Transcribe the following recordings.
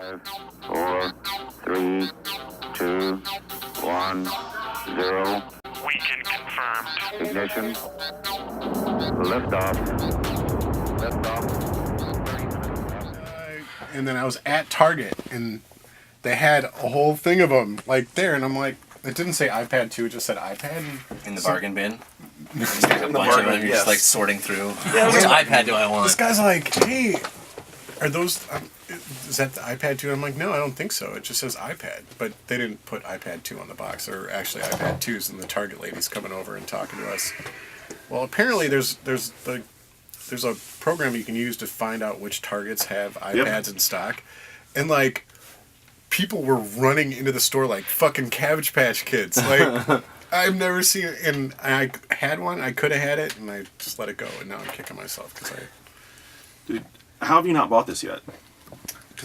5, 4, 3, 2, 1, 0. Weekend confirmed. Ignition. Liftoff. Liftoff. And then I was at Target, and they had a whole thing of them, like, there, and I'm like, it didn't say iPad 2, it just said iPad. In the bargain bin? Just like a bunch of them, you're just like sorting through. Yeah, which iPad do I want? This guy's like, hey, are those, is that the iPad 2? And I'm like, no, I don't think so. It just says iPad. But they didn't put iPad 2 on the box. Or actually iPad 2s, and the Target lady's coming over and talking to us. Well, apparently there's a program you can use to find out which Targets have iPads in stock. And, like, people were running into the store like fucking Cabbage Patch Kids. Like, I've never seen it. And I had one. I could have had it, and I just let it go. And now I'm kicking myself because Dude, how have you not bought this yet?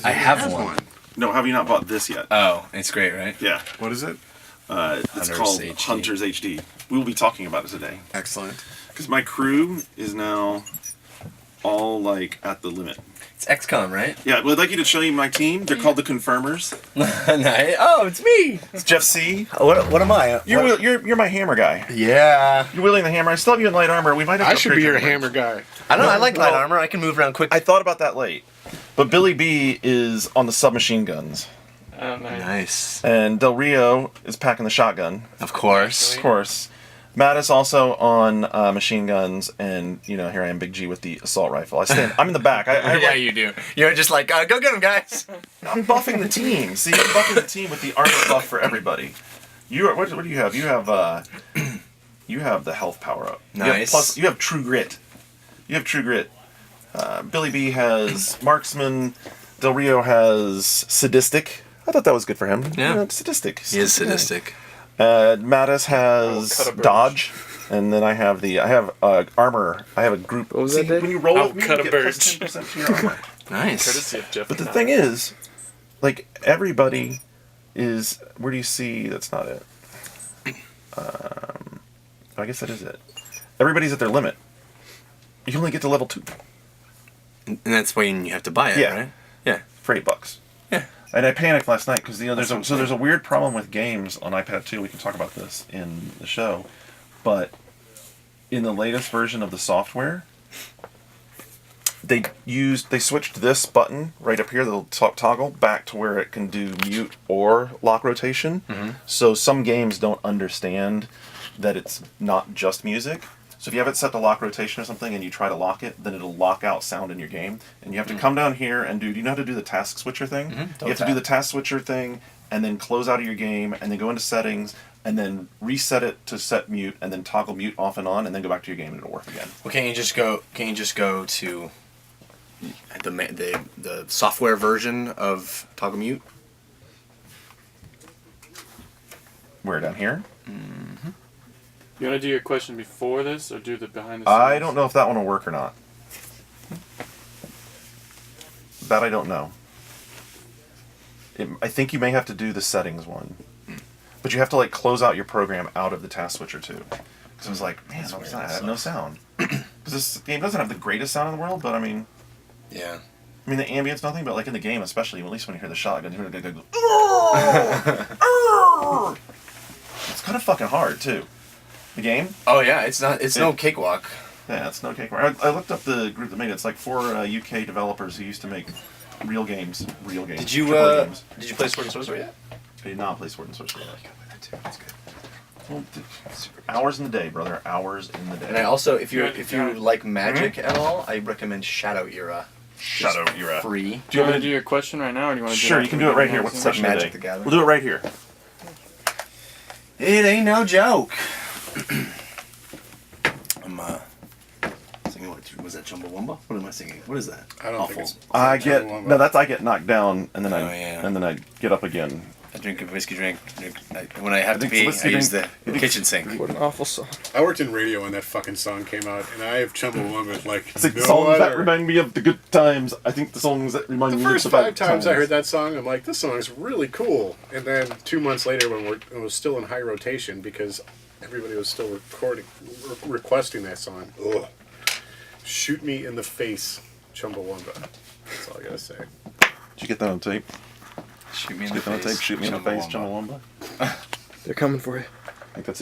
I have one. No, have you not bought this yet? Oh, it's great, right? Yeah. What is it? It's Hunters called HD. Hunters HD. We will be talking about it today. Excellent. Because my crew is now all, like, at the limit. It's XCOM, right? Yeah, well, I'd like you to show you my team. They're called the Confirmers. Nice. Oh, it's me. It's Jeff C. What am I? You're my hammer guy. Yeah. You're wielding the hammer. I still have you in light armor. We might have to I should be upgrade your armor. hammer guy. I don't know. I like light armor. I can move around quick. I thought about that late. But Billy B is on the submachine guns. Oh, nice. Nice. And Del Rio is packing the shotgun. Of course. Of course. Matt is also on machine guns, and here I am, Big G, with the assault rifle. I'm in the back. Yeah, you do. You're just like, go get him, guys. I'm buffing the team. See, I'm buffing the team with the armor buff for everybody. What do you have? You have you have the health power up. Nice. You have true grit. Billy B has marksman. Del Rio has sadistic. I thought that was good for him. Yeah. Sadistic. He is sadistic. Mattis has cut a birch. dodge, and then I have armor. I have a group. What was that, Dave? When you roll I'll with me, cut you a get birch. plus 10% to your armor. Nice. Courtesy of Jeff. But the thing is, like, everybody is. Where do you see? That's not it. I guess that is it. Everybody's at their limit. You can only get to level 2 And that's when you have to buy it, Yeah. right? Yeah. for $8. Yeah. And I panicked last night because there's a weird problem with games on iPad 2. We can talk about this in the show, but in the latest version of the software, they switched this button right up here, the little toggle, back to where it can do mute or lock rotation. Mm-hmm. So some games don't understand that it's not just music. So if you have it set to lock rotation or something and you try to lock it, then it'll lock out sound in your game. And you have to come down here and do you know how to do the task switcher thing? You have to do the task switcher thing and then close out of your game and then go into settings and then reset it to set mute and then toggle mute off and on and then go back to your game and it'll work again. Well, can't you just go to the software version of Toggle Mute? Where, down here? You want to do your question before this, or do the behind the scenes? I don't know if that one will work or not. That I don't know. I think you may have to do the settings one. But you have to, like, close out your program out of the task switcher, too. Because I was like, man, I have no sound. Because this game doesn't have the greatest sound in the world, but I mean, Yeah. the ambient's nothing, but like in the game especially, at least when you hear the shotgun, you hear the guy go, it's kind of fucking hard, too. The game? Oh yeah, it's no cakewalk. Yeah, it's no cake. I looked up the group that made it. It's like 4 UK developers who used to make real games. Did you AAA games. did you play Sword and Sorcery yet? I did not play Sword and Sorcery. That's good. Well, hours in the day, brother. Hours in the day. And I also, if you Yeah. like Magic at all, I recommend Shadow Era. Shadow Era. Free. Do you want to do your question right now, or do you want to? Sure, you can do it right here. What's the question Magic today? the Gathering. We'll do it right here. It ain't no joke. I'm singing what was that, Chumbawamba? What am I singing? What is that? I don't Awful. think it's... I get knocked down and then Oh, I yeah. and then I get up again. I drink a whiskey drink. When I have to think pee, whiskey I use drink- the kitchen sink. What an awful song. I worked in radio when that fucking song came out, and I have Chumbawamba like It's like the no songs that other. remind me of the good times. I think the songs that remind The me first of the bad 5 times I heard that song, I'm like, this song's really cool. And then 2 months later, when it was still in high rotation, because everybody was still requesting that song. Ugh. Shoot me in the face, Chumbawamba. That's all I gotta say. Did you get that on tape? Shoot me in the Don't face. take shoot me in the face, Chumbawamba. Chumbawamba. They're coming for you. I think that's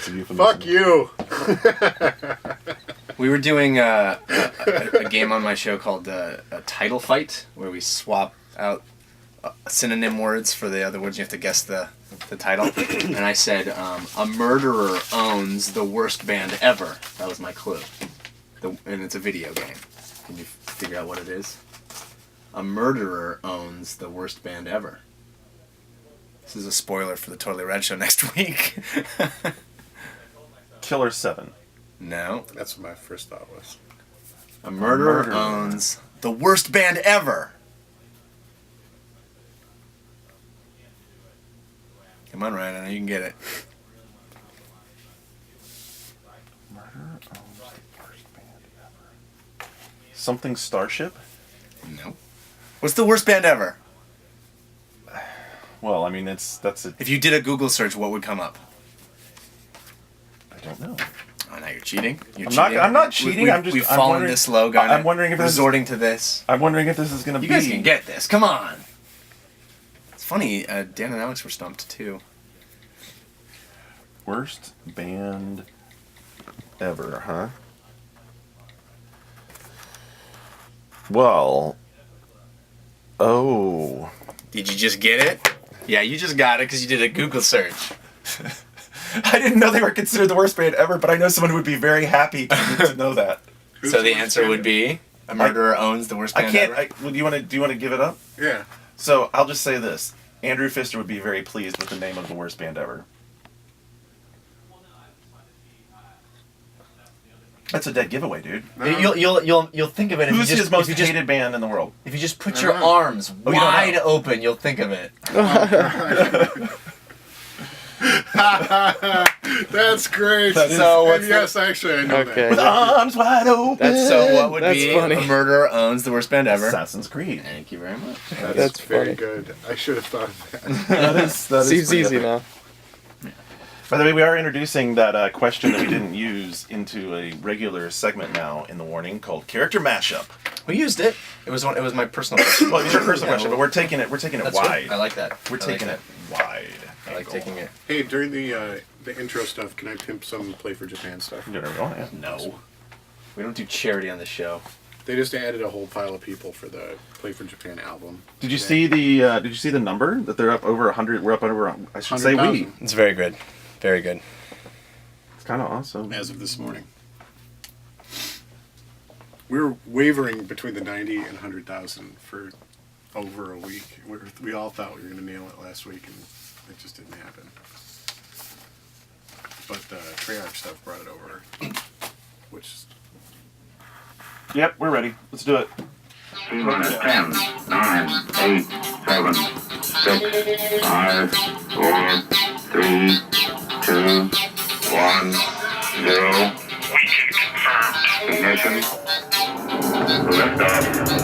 a euphemism. Fuck you. We were doing a game on my show called a title fight, where we swap out synonym words for the other words. You have to guess the title. And I said, a murderer owns the worst band ever. That was my clue. And it's a video game. Can you figure out what it is? A murderer owns the worst band ever. This is a spoiler for the Totally Rad show next week. Killer 7. No. That's what my first thought was. A murderer murderer. owns the worst band ever. Come on, Ryan. I know you can get it. Something Starship? No. What's the worst band ever? Well, I mean, that's it. If you did a Google search, what would come up? I don't know. Oh, now you're cheating. You're I'm not cheating. We've fallen wondering- this low, guy. I'm wondering if this is- resorting to this. I'm wondering if this is gonna You be. guys can get this. Come on. It's funny. Dan and Alex were stumped too. Worst band ever, huh? Well. Oh. Did you just get it? Yeah, you just got it because you did a Google search. I didn't know they were considered the worst band ever, but I know someone who would be very happy to know that. So the answer would be a murderer owns the worst I band can't. ever. Well, do you want to give it up? Yeah. So I'll just say this: Andrew Pfister would be very pleased with the name of the worst band ever. That's a dead giveaway, dude. You'll think of it. Who's his most if you just, hated band in the world? if you just put your arms Oh, you don't wide know. open, you'll think of it. That's great. That is- So what's And yes, actually, I know Okay. With arms wide open. So what would That's be funny. a murderer owns the worst band ever? Assassin's Creed. Thank you very much. that. That's very funny. good. I should have thought of that. That is Seems pretty easy epic. now. By the way, we are introducing that question that we didn't use into a regular segment now in the warning called Character Mashup. We used it. It was my personal question. Well, it's your personal Yeah, question, but we're taking it That's wide. good. I like that. We're I like taking that. it wide. I like taking it. Hey, during the intro stuff, can I pimp some Play for Japan stuff? You do whatever you want, yeah. No. We don't do charity on the show. They just added a whole pile of people for the Play for Japan album. Did you today. see the number that they're up over 100? We're up over. I should say we. 100,000 It's very good. Very good. It's kind of awesome. as of this morning? We were wavering between the 90 and 100,000 for over a week. We all thought we were going to nail it last week, and it just didn't happen. But the Treyarch stuff brought it over, which Yep, we're ready. Let's do it. 10, 9, 8, 7, 6, 5, 4, 3, 2, 1, 0. Ignition. Liftoff.